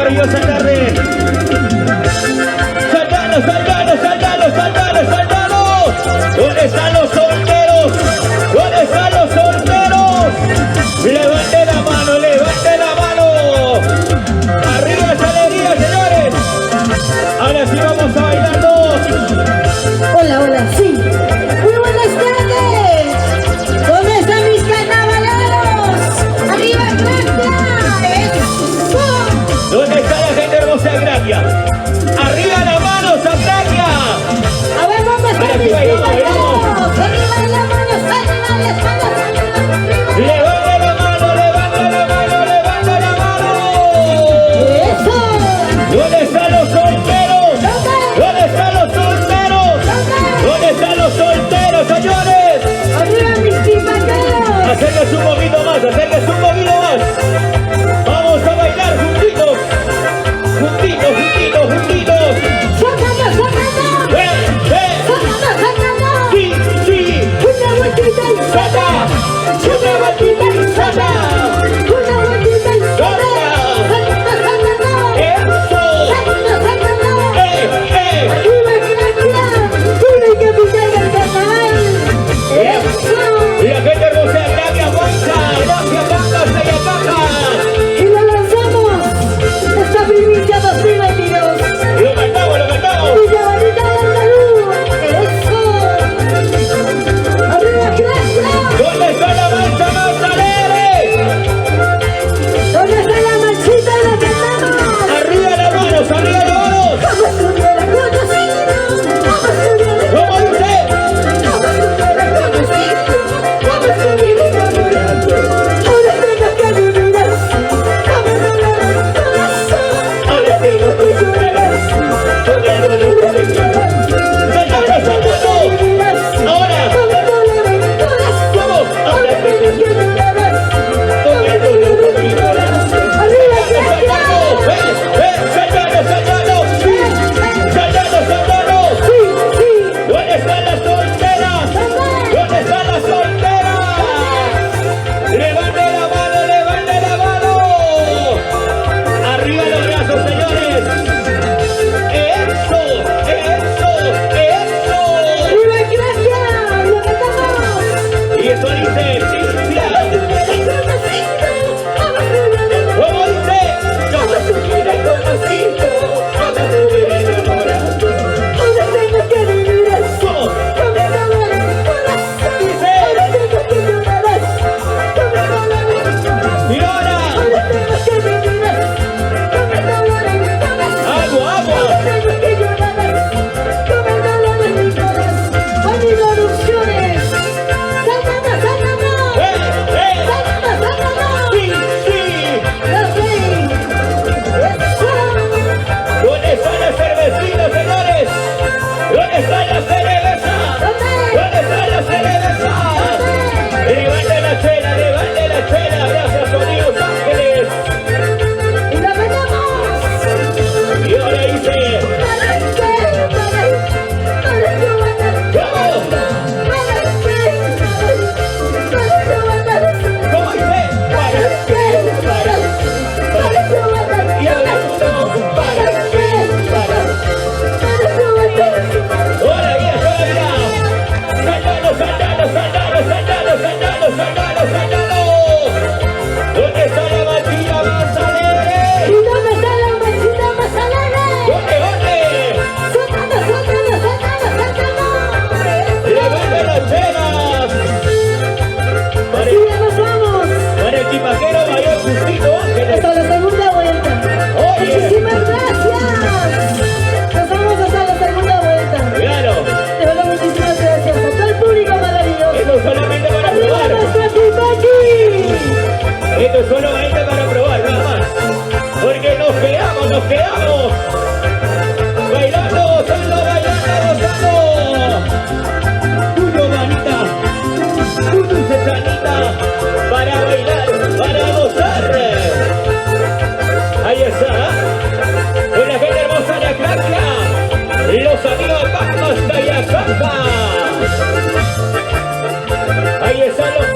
maravillosa tarde. Saltanos, saltanos, saltanos, saltanos, saltanos. ¿Dónde están los solteros? ¿Dónde están los solteros? Levante la mano, levante la mano. Arriba esa alegría, señores. Ahora sí vamos a bailar todos. Hola, hola, sí. Muy buenas tardes. ¿Dónde están mis carnavaleros? ¡Arriba, Gracia! ¡Eso! ¿Dónde está la gente hermosa de Gracia? ¡Arriba la mano, Zatraquia! A ver, ¿dónde están mis carnavaleros? ¡Arriba la mano, arriba las manos, arriba! ¡Levanta la mano, levanta la mano, levanta la mano! ¡Eso! ¿Dónde están los solteros? ¿Dónde están los solteros? ¿Dónde están los solteros, señores? ¡Arriba mis pimpaqueros! Acérquese un poquito más, acérquese un poquito más. Vamos a bailar juntitos. Juntitos, juntitos, juntitos. ¡Sácanos, sácanos! ¡Sácanos, sácanos! Sí, sí. ¡Una vueltita y ¡Sata! ¡Una vueltita y ¡Sata! ¡Una vueltita y ¡Sácanos, sácanos! ¡Eso! ¡Sácanos, sácanos! ¡Eh! ¡Arriba, Gracia! ¡Una capital del carnaval! ¡Eso! Y la gente hermosa de Gracia, aguanta. Gracias, Cajas y Cajas. ¡Y lo lanzamos! ¡Esta primicia 2022! Lo cantamos, lo cantamos. ¡Villa Bonita de Andaluz! ¡Eso! ¡Arriba, Gracia! ¿Dónde está la marcha más alegre? ¿Dónde está la manchita de la cantamos? Arriba las manos, arriba las manos. ¡Vamos a subir a la conocida! ¡Vamos a subir a la ¿Cómo dice? ¡Vamos a subir a la conocida! ¡Vamos a subir a la conocida! ¡Ahora tengo que vivir así! ¡Vamos a hablar de corazón! Ahora tengo que llorar así. Porque no lo puedo llorar. ¡Saltando, saltando! ¡Vivir así! Ahora. ¡Vamos a hablar de corazón! Vamos. ¡Ahora tengo que llorar así! Porque no lo puedo llorar. ¡Arriba, ¡Saltando! Gracia! ¡Saltando, saltando! ¡Sí! ¡Saltando, saltando! ¡Sí, sí! ¿Dónde están las solteras? ¿Dónde están las solteras? ¡Levante la mano, levante la mano! ¡Arriba los brazos, señores! ¡Eso! ¡Eso! ¡Eso! ¡Arriba, Gracia! ¡Lo cantamos! Y eso dice Cintia. ¿Cómo dice? Yo me subiré con pasito, yo me subiré enamorado. Ahora tengo que vivir así. ¿Cómo? No me dolor en mi corazón. Dice. Ahora tengo que llorar así. No me dolor en mi corazón. ¡Y ahora! Ahora tengo que vivir así. No me dolor en mi corazón. ¡Agua, agua! Ahora tengo que llorar así. No me dolor en mi corazón. ¡Hay erupciones! ¡Sácanos, sácanos! ¡Sácanos, sácanos! ¡Sí, sí! ¡No sé! ¡Eso! ¿Dónde está la cervecita, señores? ¿Dónde está la cerveza? ¿Dónde está la cerveza? ¡Levante la chela, levante la chela! ¡Gracias, sonidos ángeles! ¡Y lo cantamos! Y ahora dice... ¿Para qué? ¿Para qué van a ¿Cómo? ¿Para qué? ¿Para qué van a ¿Cómo dice? ¿Para qué? ¿Para qué van a Y ahora estamos para qué, para... ¡Hola, vieja, hola! ¡Saltando, saltando, saltando, saltando, saltando, saltando, saltando! ¿Dónde está la batida más alegre? ¿Y dónde está la manchita más alegre? ¿Dónde, dónde? ¡Sácanos, sácanos, sácanos, sácanos! ¡Levanta las chelas! ¡Así ya nos vamos! Para el tipaquero mayor Justito Ángeles. ¡Hasta la segunda vuelta! Oye. ¡Muchísimas gracias! Nos vamos hasta la segunda vuelta. Claro, De verdad, muchísimas gracias a todo el público maravilloso. esto es solamente para ¡Arriba probar. nuestra Tipaki! Esto es solamente para probar, nada más. Porque nos quedamos, nos quedamos. Bailando, gozando, bailando, gozando. Tuyo, manita. Tu dulce chanita. Para bailar, para gozar. Ahí está. Con la gente hermosa de Gracia. Los amigos Cajas de Cajas. Ahí están los